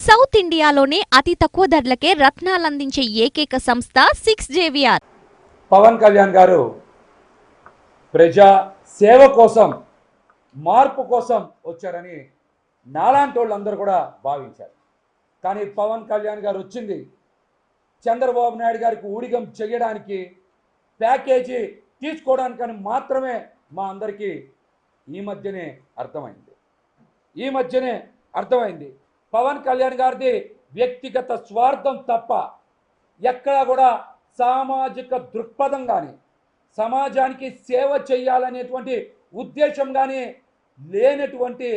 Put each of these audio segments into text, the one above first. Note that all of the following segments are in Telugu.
సౌత్ ఇండియాలోనే అతి తక్కువ ధరలకే రత్నాలందించే ఏకైక సంస్థ 6JVR. పవన్ కళ్యాణ్ గారు ప్రజా సేవ కోసం మార్పు కోసం వచ్చారని నాలాంటి వాళ్ళందరూ కూడా భావించారు. కానీ పవన్ కళ్యాణ్ గారు వచ్చింది చంద్రబాబు నాయుడు గారికి ఊడిగం చేయడానికి, ప్యాకేజీ తీసుకోవడానికని మాత్రమే మా అందరికీ ఈ మధ్యనే అర్థమైంది. పవన్ కళ్యాణ్ గారిది వ్యక్తిగత స్వార్థం తప్ప ఎక్కడా కూడా సామాజిక దృక్పథం కానీ, సమాజానికి సేవ చేయాలనేటువంటి ఉద్దేశం కానీ లేనటువంటి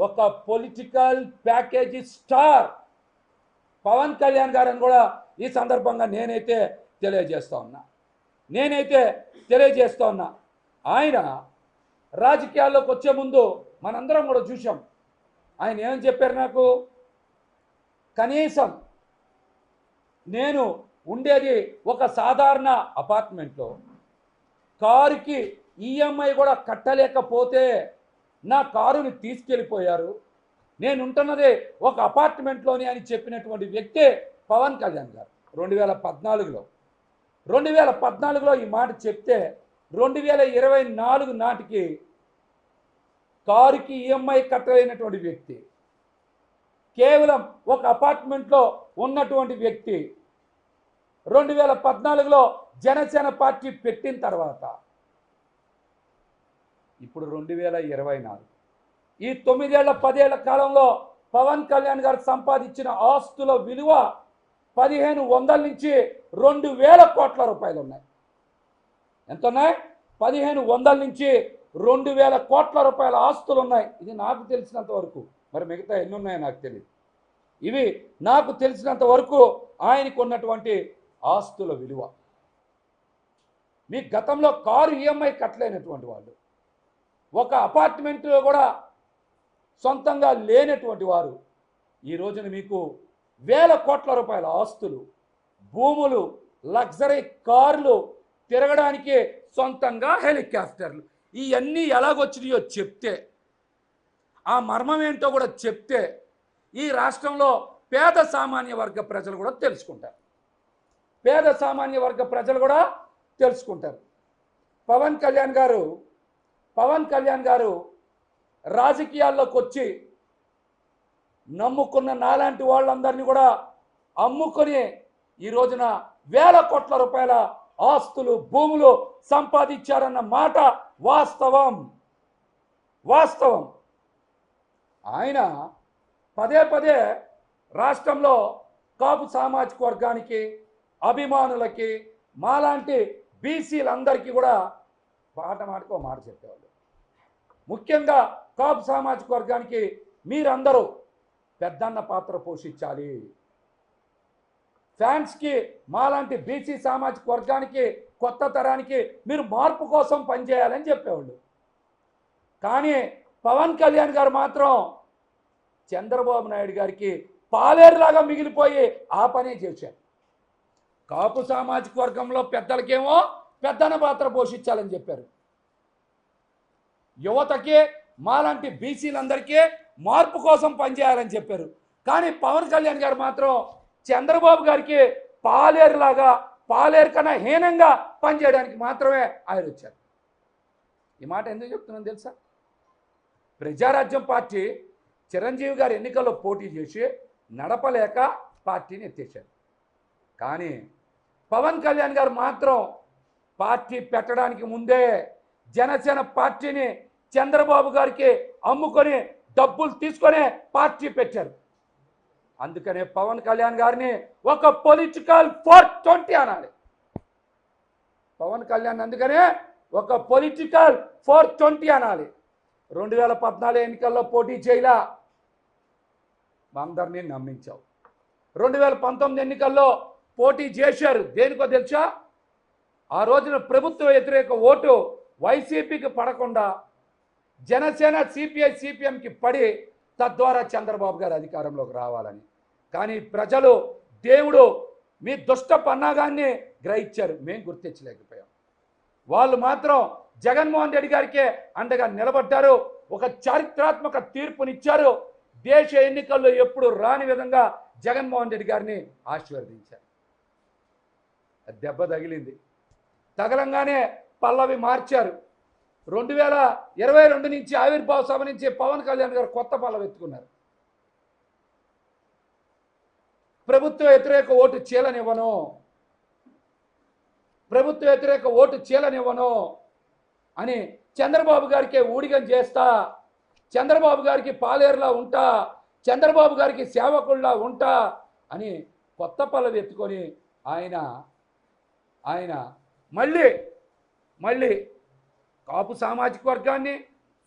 ఒక political package star Pawan Kalyan గారని కూడా ఈ సందర్భంగా నేనైతే తెలియజేస్తా ఉన్నా. ఆయన రాజకీయాల్లోకి వచ్చే ముందు మనందరం కూడా చూసాం. ఆయన ఏమని చెప్పారు, నాకు కనీసం నేను ఉండేది ఒక సాధారణ అపార్ట్మెంట్లో, కారుకి ఈఎంఐ కూడా కట్టలేకపోతే నా కారుని తీసుకెళ్ళిపోయారు, నేను ఉంటున్నదే ఒక అపార్ట్మెంట్లోని అని చెప్పినటువంటి వ్యక్తే పవన్ కళ్యాణ్ గారు. 2014లో ఈ మాట చెప్తే 2024 నాటికి కారుకి ఈఎంఐ కట్టలేనటువంటి వ్యక్తి, కేవలం ఒక అపార్ట్మెంట్లో ఉన్నటువంటి వ్యక్తి 2014లో జనసేన పార్టీ పెట్టిన తర్వాత ఇప్పుడు 2024 ఈ 9 ఏళ్ల 10 ఏళ్ల కాలంలో పవన్ కళ్యాణ్ గారు సంపాదించిన ఆస్తుల విలువ 1500 నుంచి 2000 కోట్ల రూపాయలు ఉన్నాయి. ఎంత ఉన్నాయి? 1500 నుంచి 2000 కోట్ల రూపాయల ఆస్తులు ఉన్నాయి. ఇది నాకు తెలిసినంత వరకు, మరి మిగతా ఎన్ని ఉన్నాయో నాకు తెలియదు. ఇవి నాకు తెలిసినంత వరకు ఆయనకు ఉన్నటువంటి ఆస్తుల విలువ. మీ గతంలో కారు ఈఎంఐ కట్టలేనటువంటి వాళ్ళు, ఒక అపార్ట్మెంట్లో కూడా సొంతంగా లేనటువంటి వారు ఈ రోజున మీకు 1000 కోట్ల రూపాయల ఆస్తులు, భూములు, లగ్జరీ కార్లు, తిరగడానికి సొంతంగా హెలికాప్టర్లు, ఇవన్నీ ఎలాగొచ్చినాయో చెప్తే, ఆ మర్మం ఏంటో కూడా చెప్తే ఈ రాష్ట్రంలో పేద సామాన్య వర్గ ప్రజలు కూడా తెలుసుకుంటారు. పవన్ కళ్యాణ్ గారు రాజకీయాల్లోకి వచ్చి నమ్ముకున్న నాలాంటి వాళ్ళందరినీ కూడా అమ్ముకొని ఈ రోజున 1000 కోట్ల రూపాయల ఆస్తులు, భూములు సంపాదించారన్న మాట వాస్తవం. ఆయన పదే రాష్ట్రంలో కాపు సామాజిక వర్గానికి, అభిమానులకి, మాలాంటి బీసీలందరికీ కూడా మాటకు మాట చెప్పేవాళ్ళు. ముఖ్యంగా కాపు సామాజిక వర్గానికి మీరందరూ పెద్దన్న పాత్ర పోషించాలి, ఫ్యాన్స్కి, మాలాంటి బీసీ సామాజిక వర్గానికి, కొత్త తరానికి మీరు మార్పు కోసం పనిచేయాలని చెప్పేవాళ్ళు. కానీ పవన్ కళ్యాణ్ గారు మాత్రం చంద్రబాబు నాయుడు గారికి పాలేరులాగా మిగిలిపోయి ఆ పనే చేశారు. కాపు సామాజిక వర్గంలో పెద్దలకేమో పెద్దన్న పాత్ర పోషించాలని చెప్పారు, యువతకి, మాలాంటి బీసీలందరికీ మార్పు కోసం పనిచేయాలని చెప్పారు. కానీ పవన్ కళ్యాణ్ గారు మాత్రం చంద్రబాబు గారికి పాలేరు కన్నా హీనంగా పనిచేయడానికి మాత్రమే ఆయన వచ్చారు. ఈ మాట ఎందుకు చెప్తున్నాను తెలుసా? ప్రజారాజ్యం పార్టీ చిరంజీవి గారు ఎన్నికల్లో పోటీ చేసి నడపలేక పార్టీని ఎత్తేశారు. కానీ పవన్ కళ్యాణ్ గారు మాత్రం పార్టీ పెట్టడానికి ముందే జనసేన పార్టీని చంద్రబాబు గారికి అమ్ముకొని డబ్బులు తీసుకొని పార్టీ పెట్టారు. అందుకనే పవన్ కళ్యాణ్ గారిని ఒక పొలిటికల్ 420 అనాలి. పవన్ కళ్యాణ్ అందుకనే ఒక పొలిటికల్ 420 అనాలి. 2014 ఎన్నికల్లో పోటీ చేయలా, అందరినీ నమ్మించావు. 2019 ఎన్నికల్లో పోటీ చేశారు, దేనికో తెలుసా? ఆ రోజున ప్రభుత్వ వ్యతిరేక ఓటు వైసీపీకి పడకుండా జనసేన, సిపిఐ, సిపిఎంకి పడి తద్వారా చంద్రబాబు గారు అధికారంలోకి రావాలని. కానీ ప్రజలు, దేవుడు మీ దుష్ట పన్నాగాన్ని గ్రహించారు, మేము గుర్తించలేకపోయాం. వాళ్ళు మాత్రం జగన్మోహన్ రెడ్డి గారికే అండగా నిలబడ్డారు, ఒక చారిత్రాత్మక తీర్పునిచ్చారు. దేశ ఎన్నికల్లో ఎప్పుడు రాని విధంగా జగన్మోహన్ రెడ్డి గారిని ఆశీర్వదించారు. దెబ్బ తగిలింది. తగలంగానే పల్లవి మార్చారు. 2022 నుంచి ఆవిర్భావ సభ నుంచి పవన్ కళ్యాణ్ గారు కొత్త పల్లవి ఎత్తుకున్నారు. ప్రభుత్వ వ్యతిరేక ఓటు చీలనివ్వను, ప్రభుత్వ వ్యతిరేక ఓటు చీలనివ్వను అని చంద్రబాబు గారికి ఊడిగం చేస్తా, చంద్రబాబు గారికి పాలేరులా ఉంటా, చంద్రబాబు గారికి సేవకుల్లా ఉంటా అని కొత్త పల్లవి ఎత్తుకొని ఆయన మళ్ళీ కాపు సామాజిక వర్గాన్ని,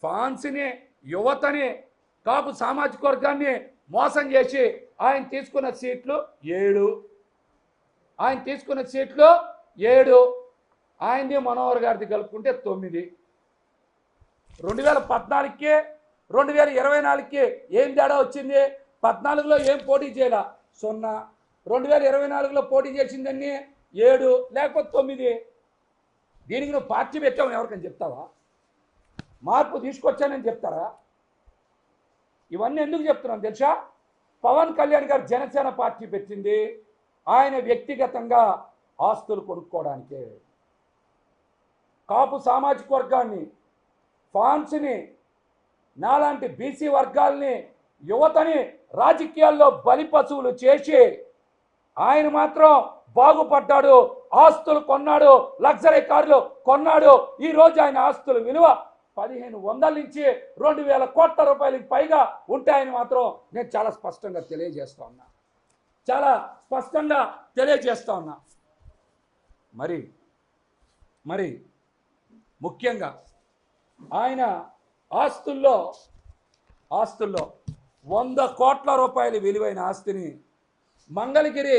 ఫాన్స్ని, యువతని, కాపు సామాజిక వర్గాన్ని మోసం చేసి ఆయన తీసుకున్న సీట్లు 7. ఆయన తీసుకున్న సీట్లు 7. ఆయనది మనోహర్ గారిది కలుపుకుంటే 9. 2014కి 2024కి ఏం తేడా వచ్చింది? 14లో ఏం పోటీ చేయాల? 0. 2024లో పోటీ చేసిందన్నీ 7 లేకపోతే 9. దీనికి నువ్వు పార్టీ పెట్టావని ఎవరికని చెప్తావా? మార్పు తీసుకొచ్చానని చెప్తారా? ఇవన్నీ ఎందుకు చెప్తున్నాను తెలుసా? పవన్ కళ్యాణ్ గారు జనసేన పార్టీ పెట్టింది ఆయన వ్యక్తిగతంగా ఆస్తులు కొనుక్కోవడానికే. కాపు సామాజిక వర్గాన్ని, ఫాన్స్ని, నాలాంటి బీసీ వర్గాల్ని, యువతని రాజకీయాల్లో బలిపశువులు చేసి ఆయన మాత్రం బాగుపడ్డాడు, ఆస్తులు కొన్నాడు, లగ్జరీ కార్లు కొన్నాడు. ఈరోజు ఆయన ఆస్తుల విలువ 1500 నుంచి 2000 కోట్ల రూపాయలకి పైగా ఉంటాయని మాత్రం నేను చాలా స్పష్టంగా తెలియజేస్తా ఉన్నా. మరి ముఖ్యంగా ఆయన ఆస్తుల్లో 100 కోట్ల రూపాయల విలువైన ఆస్తిని మంగళగిరి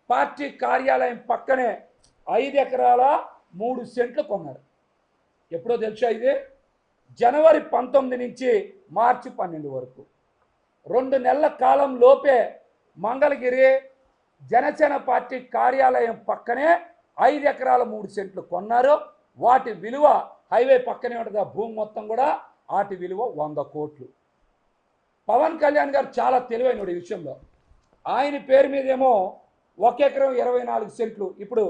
పార్టీ కార్యాలయం పక్కనే 5 ఎకరాల 3 సెంట్లు కొన్నారు. ఎప్పుడో తెలుసా ఇది? జనవరి 19 నుంచి మార్చి 12 వరకు 2 నెలల కాలం లోపే మంగళగిరి జనసేన పార్టీ కార్యాలయం పక్కనే 5 ఎకరాల 3 సెంట్లు కొన్నారు. వాటి విలువ హైవే పక్కనే ఉంటుంది, ఆ భూమి మొత్తం కూడా వాటి విలువ 100 కోట్లు. పవన్ కళ్యాణ్ గారు చాలా తెలివైనడు ఈ విషయంలో. ఆయన పేరు మీదేమో 1 ఎకరం 24 సెంట్లు ఇప్పుడు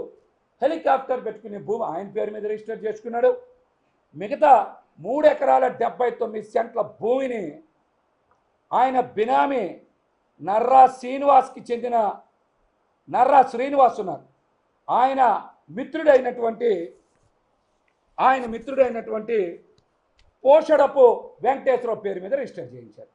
హెలికాప్టర్ పెట్టుకునే భూమి ఆయన పేరు మీద రిజిస్టర్ చేసుకున్నాడు. మిగతా 3 ఎకరాల 79 సెంట్ల భూమిని ఆయన బినామీ నర్రా శ్రీనివాస్కి చెందిన నర్రా శ్రీనివాస్ ఉన్నారు, ఆయన మిత్రుడైనటువంటి పోషడపు వెంకటేశ్వరరావు పేరు మీద రిజిస్టర్ చేయించారు.